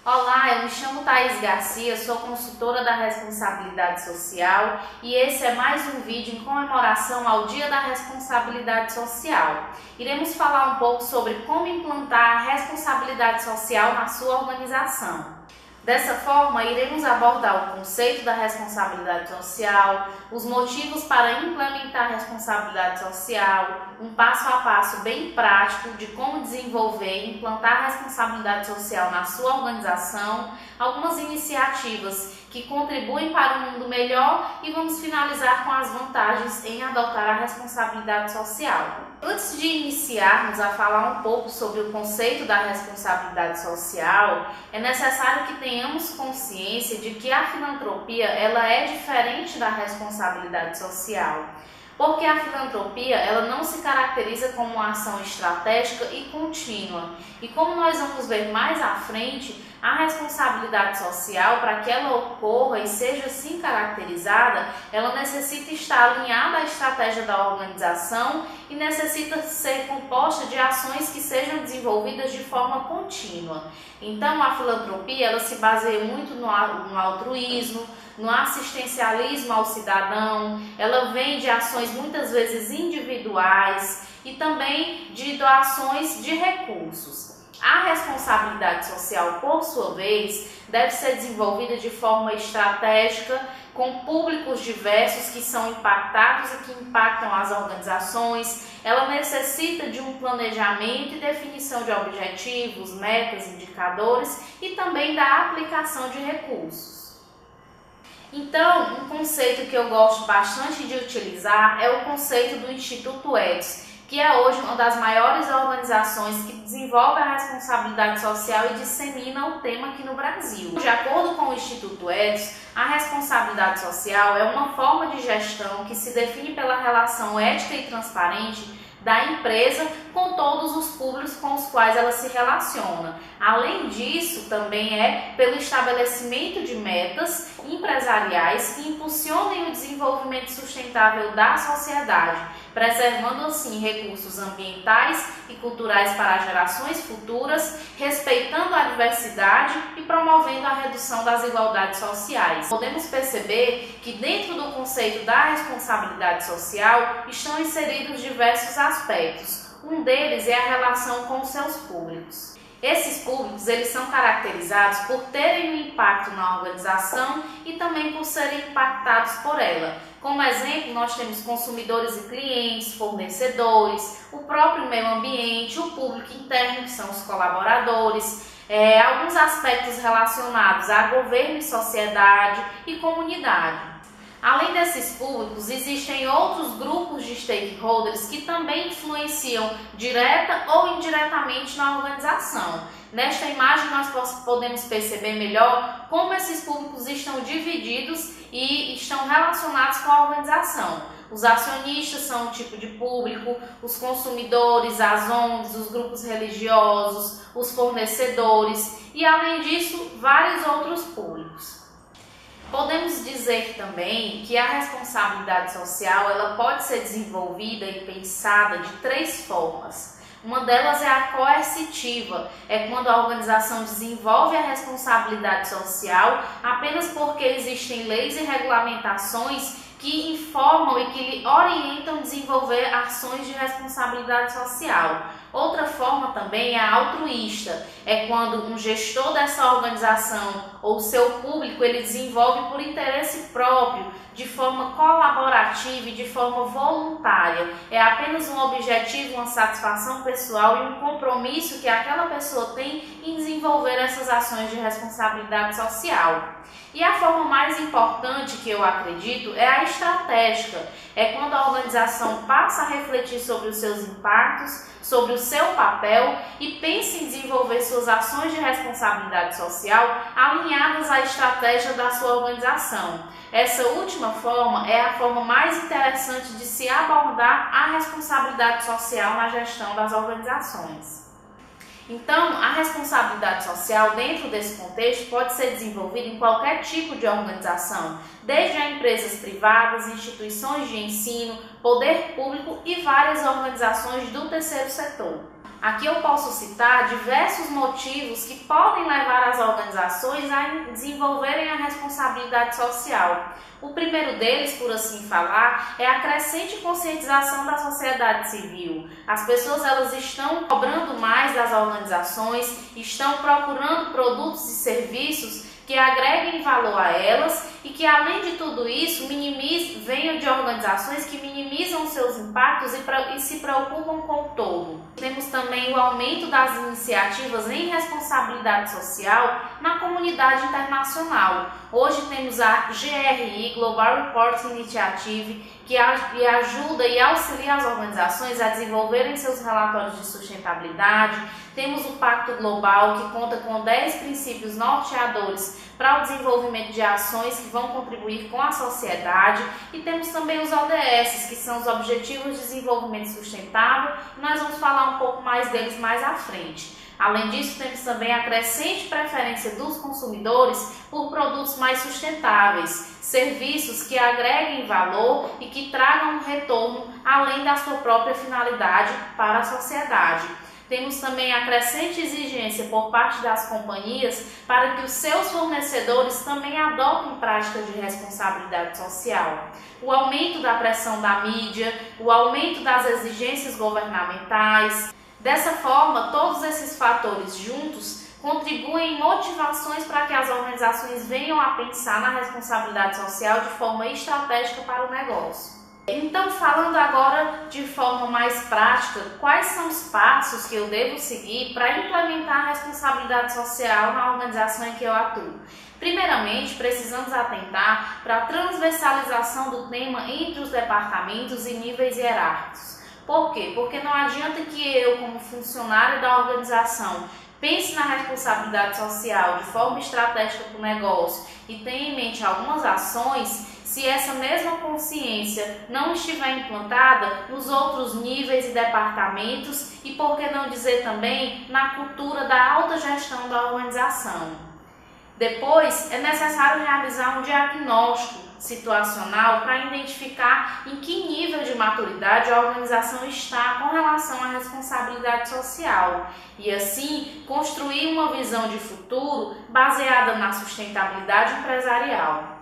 Olá, eu me chamo Thaís Garcia, sou consultora da responsabilidade social e esse é mais um vídeo em comemoração ao Dia da Responsabilidade Social. Iremos falar um pouco sobre como implantar a responsabilidade social na sua organização. Dessa forma, iremos abordar o conceito da responsabilidade social, os motivos para implementar a responsabilidade social, um passo a passo bem prático de como desenvolver e implantar a responsabilidade social na sua organização, algumas iniciativas que contribuem para um mundo melhor e vamos finalizar com as vantagens em adotar a responsabilidade social. Antes de iniciarmos a falar um pouco sobre o conceito da responsabilidade social, é necessário que tenhamos consciência de que a filantropia ela é diferente da responsabilidade social. Porque a filantropia ela não se caracteriza como uma ação estratégica e contínua. E como nós vamos ver mais à frente, a responsabilidade social, para que ela ocorra e seja assim caracterizada, ela necessita estar alinhada à estratégia da organização e necessita ser composta de ações que sejam desenvolvidas de forma contínua. Então, a filantropia ela se baseia muito no altruísmo, no assistencialismo ao cidadão, ela vem de ações muitas vezes individuais e também de doações de recursos. A responsabilidade social, por sua vez, deve ser desenvolvida de forma estratégica, com públicos diversos que são impactados e que impactam as organizações. Ela necessita de um planejamento e definição de objetivos, metas, indicadores e também da aplicação de recursos. Então, um conceito que eu gosto bastante de utilizar é o conceito do Instituto Ethos, que é hoje uma das maiores organizações que desenvolve a responsabilidade social e dissemina o tema aqui no Brasil. De acordo com o Instituto Ethos, a responsabilidade social é uma forma de gestão que se define pela relação ética e transparente da empresa com todos os públicos com os quais ela se relaciona. Além disso, também é pelo estabelecimento de metas empresariais que impulsionem o desenvolvimento sustentável da sociedade, preservando assim recursos ambientais e culturais para gerações futuras, respeitando a diversidade e promovendo a redução das desigualdades sociais. Podemos perceber que dentro do conceito da responsabilidade social estão inseridos diversos aspectos. Um deles é a relação com os seus públicos. Esses públicos eles são caracterizados por terem um impacto na organização e também por serem impactados por ela. Como exemplo, nós temos consumidores e clientes, fornecedores, o próprio meio ambiente, o público interno, que são os colaboradores, alguns aspectos relacionados a governo e sociedade e comunidade. Além desses públicos, existem outros grupos de stakeholders que também influenciam direta ou indiretamente na organização. Nesta imagem nós podemos perceber melhor como esses públicos estão divididos e estão relacionados com a organização. Os acionistas são um tipo de público, os consumidores, as ONGs, os grupos religiosos, os fornecedores e, além disso, vários outros públicos. Podemos dizer também que a responsabilidade social ela pode ser desenvolvida e pensada de três formas. Uma delas é a coercitiva, é quando a organização desenvolve a responsabilidade social apenas porque existem leis e regulamentações que informam e que lhe orientam a desenvolver ações de responsabilidade social. Outra forma também é a altruísta, é quando um gestor dessa organização ou seu público ele desenvolve por interesse próprio, de forma colaborativa e de forma voluntária. É apenas um objetivo, uma satisfação pessoal e um compromisso que aquela pessoa tem em desenvolver essas ações de responsabilidade social. E a forma mais importante que eu acredito é a estratégica, é quando a organização passa a refletir sobre os seus impactos, sobre o seu papel e pensa em desenvolver suas ações de responsabilidade social alinhadas à estratégia da sua organização. Essa última forma é a forma mais interessante de se abordar a responsabilidade social na gestão das organizações. Então, a responsabilidade social dentro desse contexto pode ser desenvolvida em qualquer tipo de organização, desde a empresas privadas, instituições de ensino, poder público e várias organizações do terceiro setor. Aqui eu posso citar diversos motivos que podem levar as organizações a desenvolverem a responsabilidade social. O primeiro deles, por assim falar, é a crescente conscientização da sociedade civil. As pessoas elas estão cobrando mais das organizações, estão procurando produtos e serviços que agreguem valor a elas e que, além de tudo isso, venham de organizações que minimizam seus impactos e se preocupam com o todo. Temos também o aumento das iniciativas em responsabilidade social na comunidade internacional. Hoje temos a GRI, Global Reporting Initiative, que ajuda e auxilia as organizações a desenvolverem seus relatórios de sustentabilidade. Temos o Pacto Global, que conta com 10 princípios norteadores para o desenvolvimento de ações que vão contribuir com a sociedade. E temos também os ODS, que são os Objetivos de Desenvolvimento Sustentável. Nós vamos falar um pouco mais deles mais à frente. Além disso, temos também a crescente preferência dos consumidores por produtos mais sustentáveis, serviços que agreguem valor e que tragam um retorno além da sua própria finalidade para a sociedade. Temos também a crescente exigência por parte das companhias para que os seus fornecedores também adotem práticas de responsabilidade social. O aumento da pressão da mídia, o aumento das exigências governamentais. Dessa forma, todos esses fatores juntos contribuem em motivações para que as organizações venham a pensar na responsabilidade social de forma estratégica para o negócio. Então, falando agora de forma mais prática, quais são os passos que eu devo seguir para implementar a responsabilidade social na organização em que eu atuo? Primeiramente, precisamos atentar para a transversalização do tema entre os departamentos e níveis hierárquicos. Por quê? Porque não adianta que eu, como funcionário da organização, pense na responsabilidade social de forma estratégica para o negócio e tenha em mente algumas ações, se essa mesma consciência não estiver implantada nos outros níveis e departamentos e, por que não dizer também, na cultura da alta gestão da organização. Depois, é necessário realizar um diagnóstico situacional para identificar em que nível de maturidade a organização está com relação à responsabilidade social e, assim, construir uma visão de futuro baseada na sustentabilidade empresarial.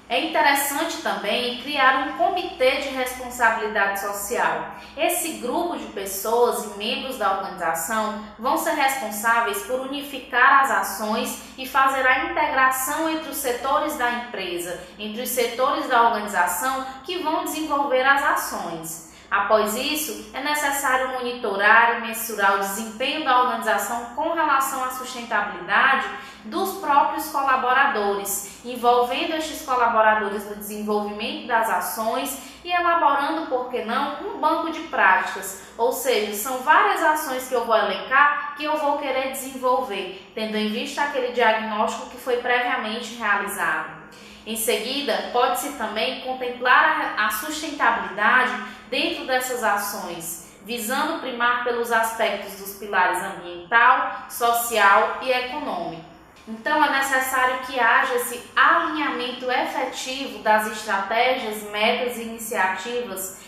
É interessante também criar um comitê de responsabilidade social. Esse grupo de pessoas e membros da organização vão ser responsáveis por unificar as ações e fazer a integração entre os setores da empresa, entre os setores da organização que vão desenvolver as ações. Após isso, é necessário monitorar e mensurar o desempenho da organização com relação à sustentabilidade dos próprios colaboradores, envolvendo estes colaboradores no desenvolvimento das ações e elaborando, por que não, um banco de práticas, ou seja, são várias ações que eu vou elencar que eu vou querer desenvolver, tendo em vista aquele diagnóstico que foi previamente realizado. Em seguida, pode-se também contemplar a sustentabilidade dentro dessas ações, visando primar pelos aspectos dos pilares ambiental, social e econômico. Então, é necessário que haja esse alinhamento efetivo das estratégias, metas e iniciativas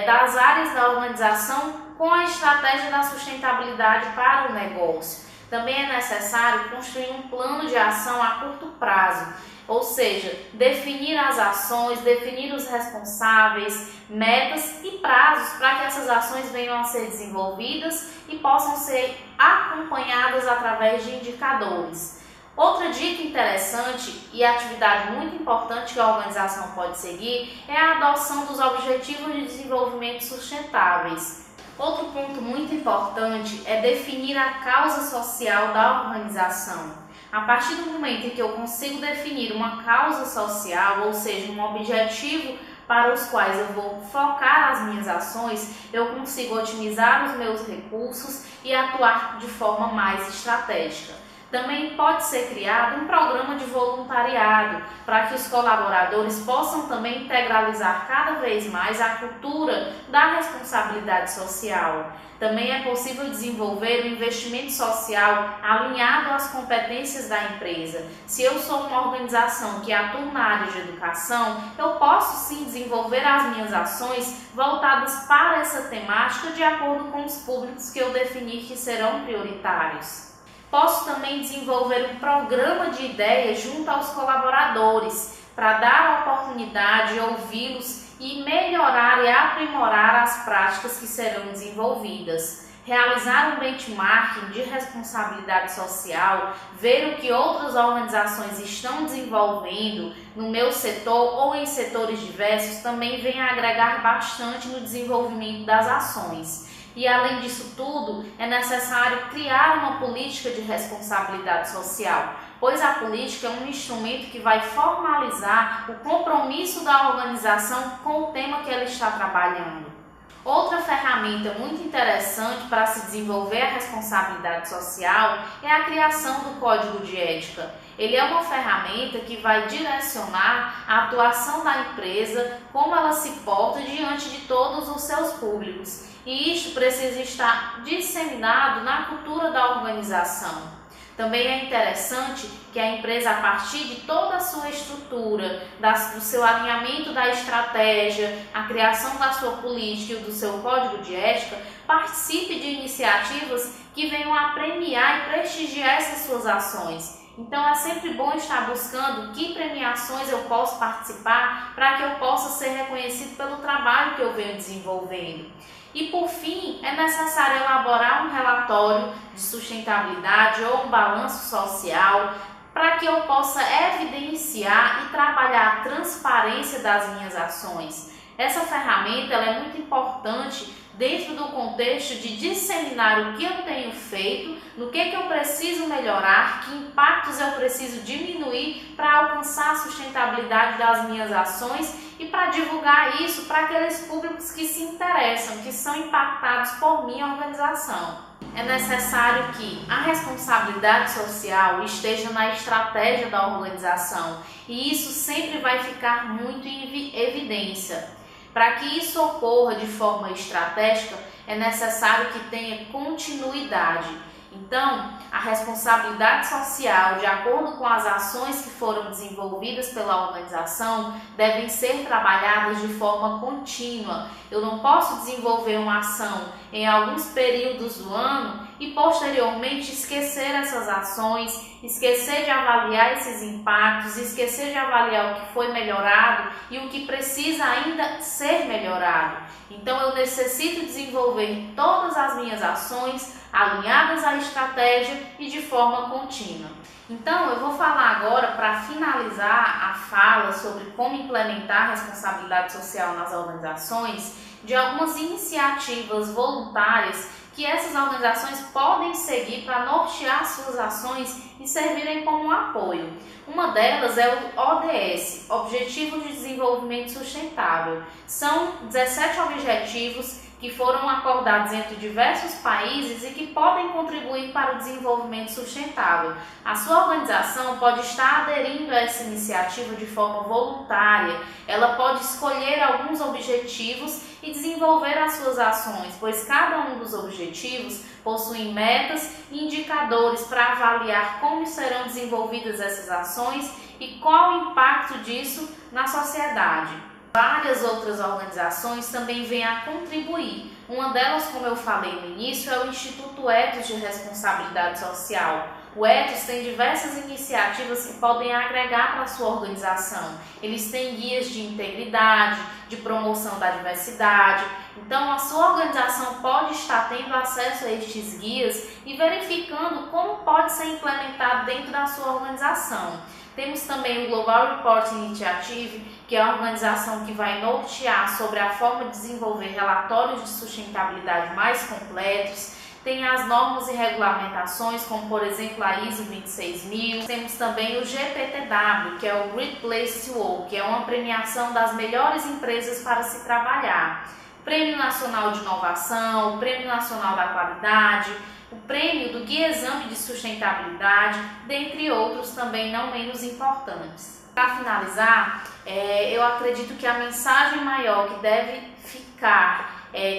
das áreas da organização com a estratégia da sustentabilidade para o negócio. Também é necessário construir um plano de ação a curto prazo, ou seja, definir as ações, definir os responsáveis, metas e prazos para que essas ações venham a ser desenvolvidas e possam ser acompanhadas através de indicadores. Outra dica interessante e atividade muito importante que a organização pode seguir é a adoção dos Objetivos de Desenvolvimento Sustentáveis. Outro ponto muito importante é definir a causa social da organização. A partir do momento em que eu consigo definir uma causa social, ou seja, um objetivo para os quais eu vou focar as minhas ações, eu consigo otimizar os meus recursos e atuar de forma mais estratégica. Também pode ser criado um programa de voluntariado para que os colaboradores possam também integralizar cada vez mais a cultura da responsabilidade social. Também é possível desenvolver um investimento social alinhado às competências da empresa. Se eu sou uma organização que atua na área de educação, eu posso sim desenvolver as minhas ações voltadas para essa temática de acordo com os públicos que eu definir que serão prioritários. Posso também desenvolver um programa de ideias junto aos colaboradores para dar a oportunidade de ouvi-los e melhorar e aprimorar as práticas que serão desenvolvidas. Realizar um benchmarking de responsabilidade social, ver o que outras organizações estão desenvolvendo no meu setor ou em setores diversos também vem a agregar bastante no desenvolvimento das ações. E além disso tudo, é necessário criar uma política de responsabilidade social, pois a política é um instrumento que vai formalizar o compromisso da organização com o tema que ela está trabalhando. Outra ferramenta muito interessante para se desenvolver a responsabilidade social é a criação do Código de Ética. Ele é uma ferramenta que vai direcionar a atuação da empresa, como ela se porta diante de todos os seus públicos. E isto precisa estar disseminado na cultura da organização. Também é interessante que a empresa, a partir de toda a sua estrutura, do seu alinhamento da estratégia, a criação da sua política e do seu código de ética, participe de iniciativas que venham a premiar e prestigiar essas suas ações. Então é sempre bom estar buscando que premiações eu posso participar para que eu possa ser reconhecido pelo trabalho que eu venho desenvolvendo. E por fim, é necessário elaborar um relatório de sustentabilidade ou um balanço social para que eu possa evidenciar e trabalhar a transparência das minhas ações. Essa ferramenta ela é muito importante dentro do contexto de disseminar o que eu tenho feito, no que eu preciso melhorar, que impactos eu preciso diminuir para alcançar a sustentabilidade das minhas ações e para divulgar isso para aqueles públicos que se interessam, que são impactados por minha organização. É necessário que a responsabilidade social esteja na estratégia da organização e isso sempre vai ficar muito em evidência. Para que isso ocorra de forma estratégica, é necessário que tenha continuidade. Então, a responsabilidade social, de acordo com as ações que foram desenvolvidas pela organização, devem ser trabalhadas de forma contínua. Eu não posso desenvolver uma ação em alguns períodos do ano e posteriormente esquecer essas ações, esquecer de avaliar esses impactos, esquecer de avaliar o que foi melhorado e o que precisa ainda ser melhorado. Então eu necessito desenvolver todas as minhas ações alinhadas à estratégia e de forma contínua. Então eu vou falar agora, para finalizar a fala sobre como implementar a responsabilidade social nas organizações, de algumas iniciativas voluntárias que essas organizações podem seguir para nortear suas ações e servirem como um apoio. Uma delas é o ODS, Objetivos de Desenvolvimento Sustentável. São 17 objetivos que foram acordados entre diversos países e que podem contribuir para o desenvolvimento sustentável. A sua organização pode estar aderindo a essa iniciativa de forma voluntária. Ela pode escolher alguns objetivos e desenvolver as suas ações, pois cada um dos objetivos possui metas e indicadores para avaliar como serão desenvolvidas essas ações e qual o impacto disso na sociedade. Várias outras organizações também vêm a contribuir. Uma delas, como eu falei no início, é o Instituto Ethos de Responsabilidade Social. O Ethos tem diversas iniciativas que podem agregar para a sua organização. Eles têm guias de integridade, de promoção da diversidade. Então, a sua organização pode estar tendo acesso a estes guias e verificando como pode ser implementado dentro da sua organização. Temos também o Global Reporting Initiative, que é a organização que vai nortear sobre a forma de desenvolver relatórios de sustentabilidade mais completos. Tem as normas e regulamentações, como por exemplo a ISO 26000. Temos também o GPTW, que é o Great Place to Work, que é uma premiação das melhores empresas para se trabalhar. Prêmio Nacional de Inovação, Prêmio Nacional da Qualidade. o prêmio do Guia Exame de Sustentabilidade, dentre outros também não menos importantes. Para finalizar, eu acredito que a mensagem maior que deve ficar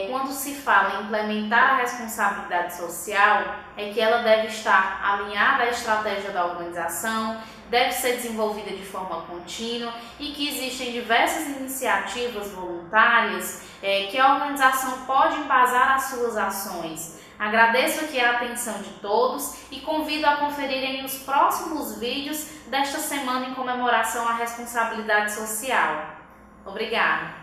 quando se fala em implementar a responsabilidade social é que ela deve estar alinhada à estratégia da organização, deve ser desenvolvida de forma contínua e que existem diversas iniciativas voluntárias que a organização pode embasar as suas ações. Agradeço aqui a atenção de todos e convido a conferirem os próximos vídeos desta semana em comemoração à responsabilidade social. Obrigada!